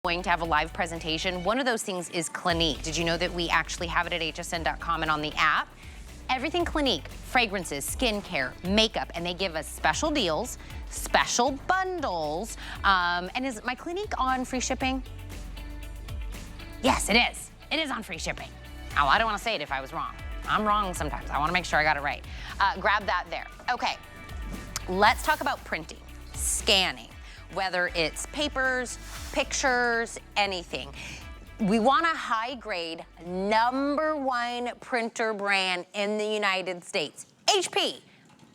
Going to have a live presentation. One of those things is Clinique. Did you know that we actually have it at hsn.com and on the app? Everything Clinique, fragrances, skincare, makeup, and they give us special deals, special bundles. And is my Clinique on free shipping? Yes, it is. It is on free shipping. Now, I don't want to say it if I was wrong. I'm wrong sometimes. I want to make sure I got it right. Grab that there. Okay, let's talk about printing, scanning. Whether it's papers, pictures, anything. We want a high grade, #1 printer brand in the United States. HP,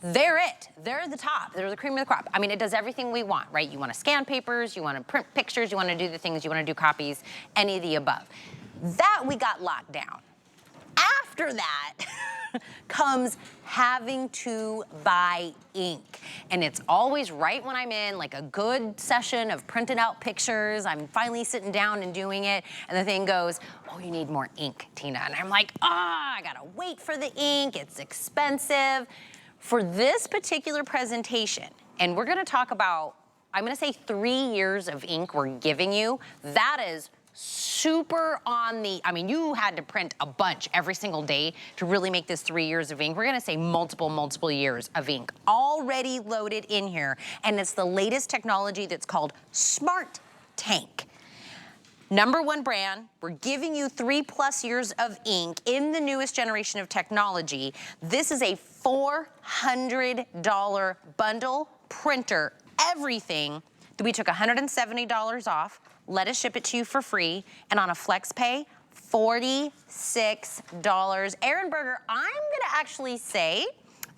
they're it. They're the top. They're the cream of the crop. I mean, it does everything we want, right? You want to scan papers, you want to print pictures, you want to do the things, you want to do copies, any of the above. That we got locked down. After that comes having to buy ink. And it's always right when I'm in like a good session of printed out pictures, I'm finally sitting down and doing it, and the thing goes, oh, you need more ink, Tina. And I'm like, I gotta wait for the ink, it's expensive. For this particular presentation, and we're gonna talk about, I'm gonna say 3 years of ink we're giving you, that is super on the, I mean, you had to print a bunch every single day to really make this 3 years of ink. We're gonna say multiple years of ink already loaded in here. And it's the latest technology that's called Smart Tank. #1 brand, we're giving you 3+ years of ink in the newest generation of technology. This is a $400 bundle printer, everything that we took $170 off. Let us ship it to you for free, and on a flex pay, $46. Aaron Berger, I'm gonna actually say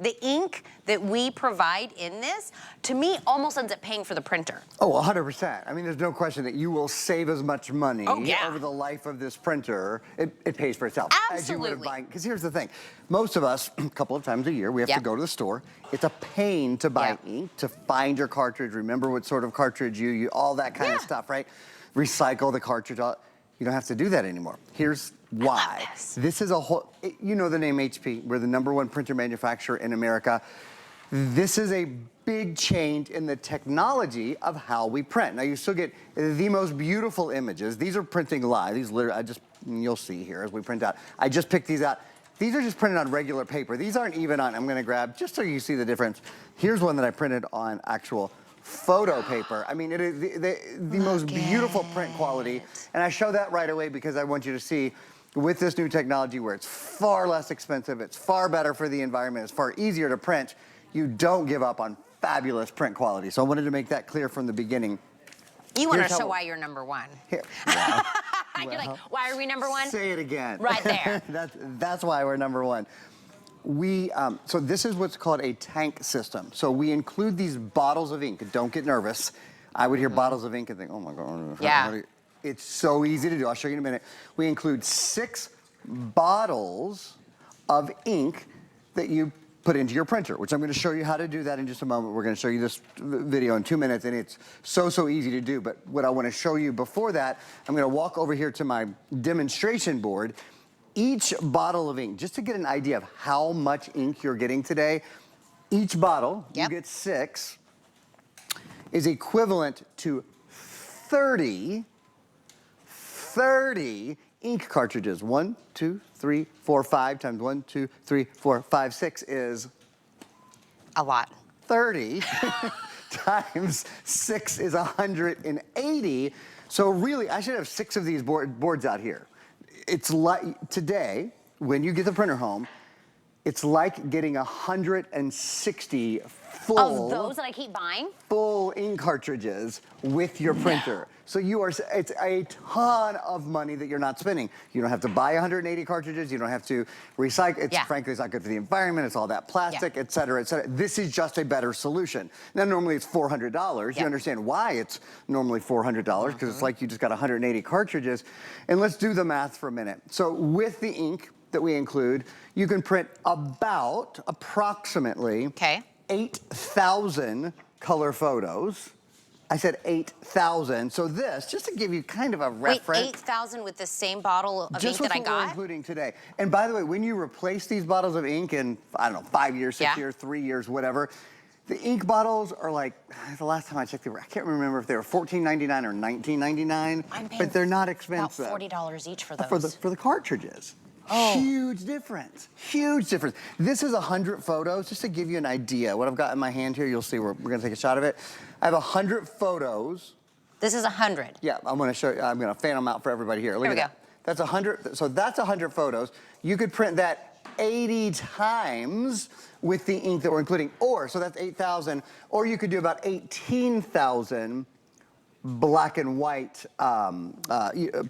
the ink that we provide in this, to me, almost ends up paying for the printer. Oh, 100%. I mean, there's no question that you will save as much money over the life of this printer. It pays for itself. Absolutely. As you would have buying, because here's the thing. Most of us, a couple of times a year, we have to go to the store. It's a pain to buy ink, to find your cartridge, remember what sort of cartridge you use, all that kind of stuff, right? Recycle the cartridge. You don't have to do that anymore. Here's why. This is a whole, you know the name HP. We're the #1 printer manufacturer in America. This is a big change in the technology of how we print. Now you still get the most beautiful images. These are printing live. These literally, you'll see here as we print out. I just picked these out. These are just printed on regular paper. These aren't even on, I'm gonna grab, just so you see the difference. Here's one that I printed on actual photo paper. I mean, it is the most beautiful print quality. And I show that right away because I want you to see with this new technology where it's far less expensive, it's far better for the environment, it's far easier to print, you don't give up on fabulous print quality. So I wanted to make that clear from the beginning. You want to show why you're #1. Here. You're like, why are we #1? Say it again. Right there. That's why we're #1. So this is what's called a tank system. So we include these bottles of ink. Don't get nervous. I would hear bottles of ink and think, oh my God. Yeah. It's so easy to do. I'll show you in a minute. We include 6 bottles of ink that you put into your printer, which I'm gonna show you how to do that in just a moment. We're gonna show you this video in 2 minutes, and it's so easy to do. But what I wanna show you before that, I'm gonna walk over here to my demonstration board. Each bottle of ink, just to get an idea of how much ink you're getting today, each bottle, you get 6, is equivalent to 30 ink cartridges. 1, 2, 3, 4, 5 times 1, 2, 3, 4, 5, 6 is a lot. 30 times 6 is 180. So really, I should have 6 of these boards out here. It's like today, when you get the printer home, it's like getting 160 full of those that I keep buying? Full ink cartridges with your printer. So it's a ton of money that you're not spending. You don't have to buy 180 cartridges. You don't have to recycle. Frankly, it's not good for the environment. It's all that plastic, et cetera, et cetera. This is just a better solution. Now, normally it's $400. You understand why it's normally $400, because it's like you just got 180 cartridges. And let's do the math for a minute. So with the ink that we include, you can print approximately 8,000 color photos. I said 8,000. So this, just to give you kind of a reference. Wait, 8,000 with the same bottle of ink that I got? Just what we're including today. And by the way, when you replace these bottles of ink in, I don't know, 5 years, 6 years, 3 years, whatever, The ink bottles are like, the last time I checked, I can't remember if they were $14.99 or $19.99, but they're not expensive. About $40 each for those. For the cartridges. Oh. Huge difference, huge difference. This is 100 photos, just to give you an idea. What I've got in my hand here, you'll see, we're gonna take a shot of it. I have 100 photos. This is 100. Yeah, I'm gonna show you, I'm gonna fan them out for everybody here. Look Here we at that. That's 100, so that's 100 photos. You could print that 80 times with the ink that we're including, or, so that's 8,000, or you could do about 18,000 black and white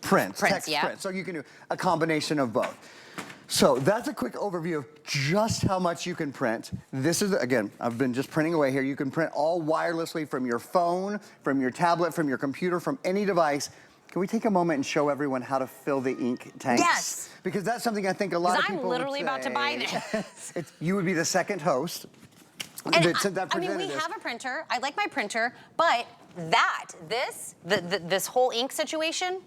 prints, text prints. So you can do a combination of both. So that's a quick overview of just how much you can print. This is, again, I've been just printing away here. You can print all wirelessly from your phone, from your tablet, from your computer, from any device. Can we take a moment and show everyone how to fill the ink tanks? Yes. Because that's something I think a lot of people I'm literally would about to buy this. You would be the second host. And I mean, we have a printer. I like my printer, but this whole ink situation,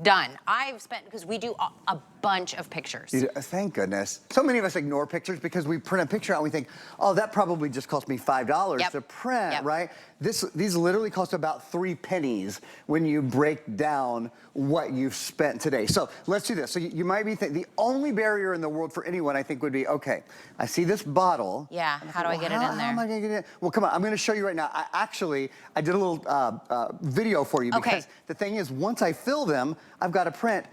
done. I've spent, because we do a bunch of pictures. Thank goodness. So many of us ignore pictures because we print a picture out and we think, oh, that probably just cost me $5 to print, right? These literally cost about 3 pennies when you break down what you've spent today. So let's do this. So you might be thinking, the only barrier in the world for anyone, I think, would be, okay, I see this bottle. Yeah, how do I get it in there? How am I gonna get it in? Well, come on, I'm gonna show you right now. I did a little video for you because the thing is, once I fill them, I've got to print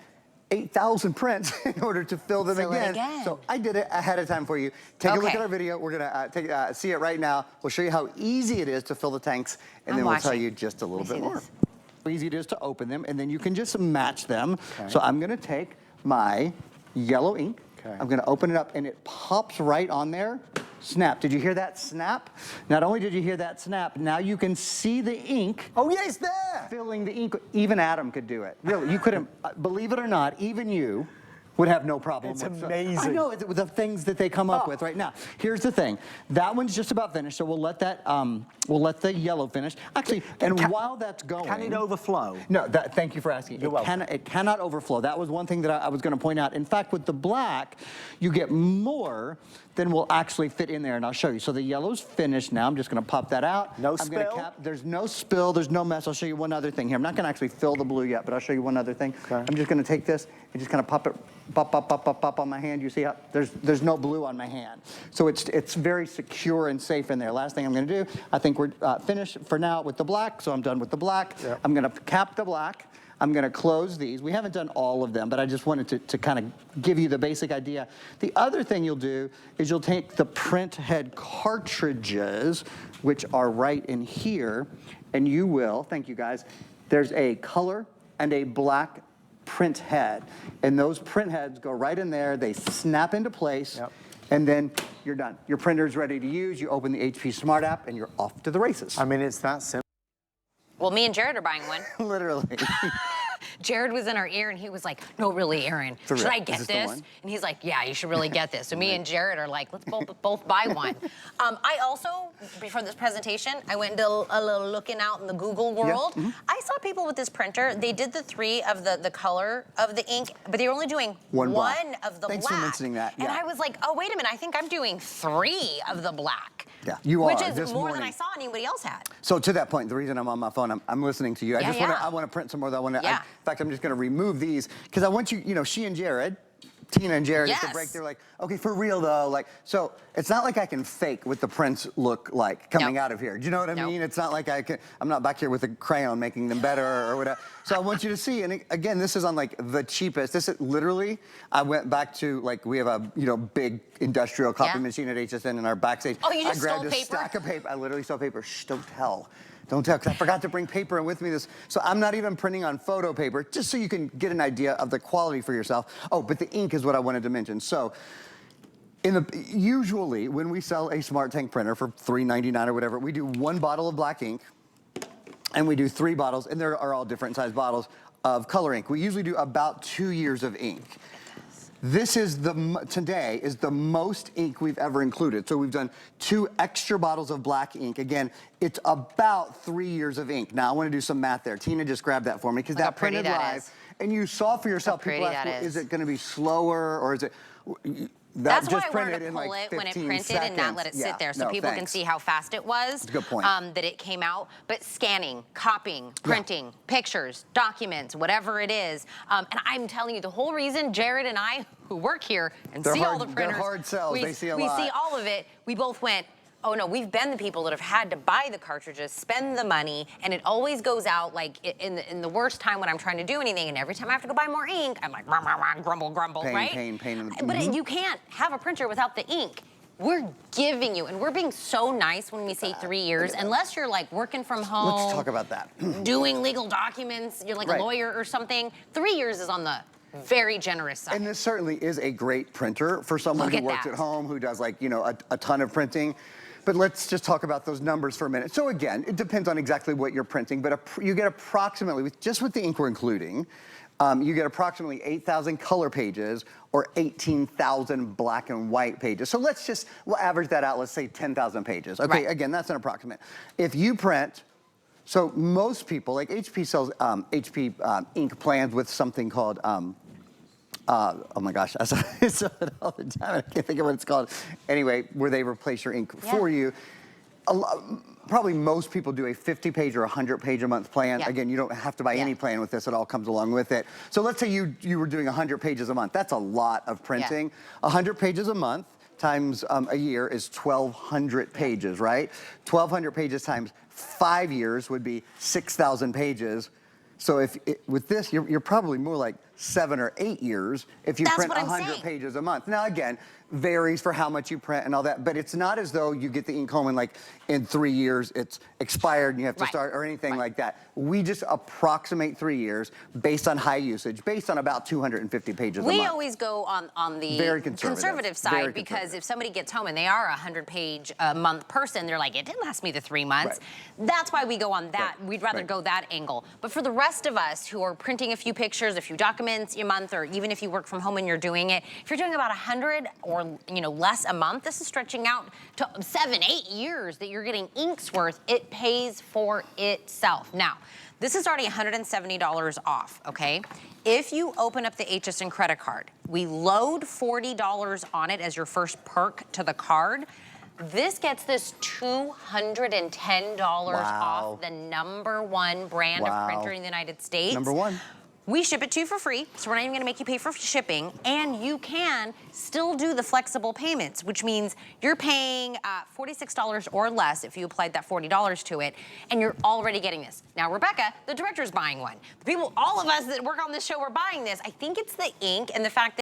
8,000 prints in order to fill them again. So I did it ahead of time for you. Take a look at our video. We're gonna see it right now. We'll show you how easy it is to fill the tanks, and then we'll tell you just a little bit more. How easy it is to open them, and then you can just match them. So I'm gonna take my yellow ink. I'm gonna open it up, and it pops right on there. Snap. Did you hear that snap? Not only did you hear that snap, now you can see the ink. Oh, yeah, it's there. Filling the ink. Even Adam could do it. Really, you couldn't, believe it or not, even you would have no problem with it. It's amazing. I know, the things that they come up with right now. Here's the thing. That one's just about finished, so we'll let that, we'll let the yellow finish. Actually, and while that's going. Can it overflow? No, thank you for asking. You're welcome. It cannot overflow. That was one thing that I was gonna point out. In fact, with the black, you get more than will actually fit in there, and I'll show you. So the yellow's finished now. I'm just gonna pop that out. No spill? I'm gonna cap. There's no spill, there's no mess. I'll show you one other thing here. I'm not gonna actually fill the blue yet, but I'll show you one other thing. I'm just gonna take this and just kind of pop it, pop on my hand. You see how there's no blue on my hand. So it's very secure and safe in there. Last thing I'm gonna do, I think we're finished for now with the black, so I'm done with the black. I'm gonna cap the black. I'm gonna close these. We haven't done all of them, but I just wanted to kind of give you the basic idea. The other thing you'll do is you'll take the Printhead cartridges, which are right in here, and you will, thank you guys, there's a color and a black print head. And those print heads go right in there, they snap into place, and then you're done. Your printer's ready to use, you open the HP Smart app, and you're off to the races. I mean, it's that simple. Well, me and Jared are buying one. Literally. Jared was in our ear and he was like, no, really, Aaron, should I get this? And he's like, yeah, you should really get this. So me and Jared are like, let's both buy one. I also, before this presentation, I went and did a little looking out in the Google world. I saw people with this printer, they did the 3 of the color of the ink, but they were only doing one of the black. Thanks for mentioning that. And I was like, oh, wait a minute, I think I'm doing 3 of the black. Yeah, you are. Which is more than I saw anybody else had. So to that point, the reason I'm on my phone, I'm listening to you. I want to print some more. In fact, I'm just going to remove these because I want you, she and Jared, Tina and Jared at the break, they're like, okay, for real though, like, so it's not like I can fake what the prints look like coming out of here. Do you know what I mean? It's not like I'm not back here with a crayon making them better or whatever. So I want you to see, and again, this is on like the cheapest. This is literally, I went back to like, we have a, big industrial copy machine at HSN in our backstage. Oh, you just I grabbed stole a paper? stack of paper. I literally stole paper. Shh, don't tell. Don't tell, because I forgot to bring paper in with me. So I'm not even printing on photo paper, just so you can get an idea of the quality for yourself. Oh, but the ink is what I wanted to mention. So usually when we sell a Smart Tank printer for $3.99 or whatever, we do 1 bottle of black ink, and we do 3 bottles, and there are all different size bottles of color ink. We usually do about 2 years of ink. This is today is the most ink we've ever included. So we've done 2 extra bottles of black ink. Again, it's about 3 years of ink. Now I want to do some math there. Tina just grabbed that for me because that printed live. And you saw for yourself, people ask, well, is it going to be slower or is it? That's why just I wanted printed to in pull like it when it 15 printed and not let it seconds. sit Yeah, there so no, people can thanks. see how fast it was. That's a good point. That it came out. But scanning, copying, printing, pictures, documents, whatever it is. And I'm telling you, the whole reason Jared and I, who work here and see all the printers, they're hard sells. They see a lot. We see all of it. We both went, oh no, we've been the people that have had to buy the cartridges, spend the money, and it always goes out like in the worst time when I'm trying to do anything, and every time I have to go buy more ink, I'm like, rah, rah, rah, grumble, grumble, right? Pain. But you can't have a printer without the ink. We're giving you, and we're being so nice when we say 3 years, unless you're like working from home. Let's talk about that. Doing legal documents, you're like a lawyer or something. 3 years is on the very generous side. And this certainly is a great printer for someone who works at home, who does like, you know, a ton of printing. But let's just talk about those numbers for a minute. So again, it depends on exactly what you're printing, but you get approximately, just with the ink we're including, you get approximately 8,000 color pages or 18,000 black and white pages. So we'll average that out, let's say 10,000 pages. Okay, again, that's an approximate. If you print, so most people, like HP sells ink plans with something called, oh my gosh, I saw it all the time. I can't think of what it's called. Anyway, where they replace your ink for you. Probably most people do a 50-page or 100-page a month plan. Again, you don't have to buy any plan with this. It all comes along with it. So let's say you were doing 100 pages a month. That's a lot of printing. 100 pages a month times a year is 1,200 pages, right? 1,200 pages times 5 years would be 6,000 pages. So with this, you're probably more like 7 or 8 years if you print 100 pages a month. Now again, varies for how much you print and all that, but it's not as though you get the ink home and like in 3 years it's expired and you have to start or anything like that. We just approximate 3 years based on high usage, based on about 250 pages a month. We always go on the very conservative side because if somebody gets home and they are a 100-page a month person, they're like, it didn't last me the 3 months. That's why we go on that. We'd rather go that angle. But for the rest of us who are printing a few pictures, a few documents a month, or even if you work from home and you're doing it, if you're doing about 100 or less a month, this is stretching out to 7, 8 years that you're getting ink's worth. It pays for itself. Now, this is already $170 off, okay? If you open up the HSN credit card, we load $40 on it as your first perk to the card. This gets this $210 off the #1 brand of printer in the United States. #1. We ship it to you for free, so we're not even gonna make you pay for shipping, and you can still do the flexible payments, which means you're paying $46 or less if you applied that $40 to it, and you're already getting this. Now, Rebecca, the director's buying one. The people, all of us that work on this show, are buying this. I think it's the ink and the fact that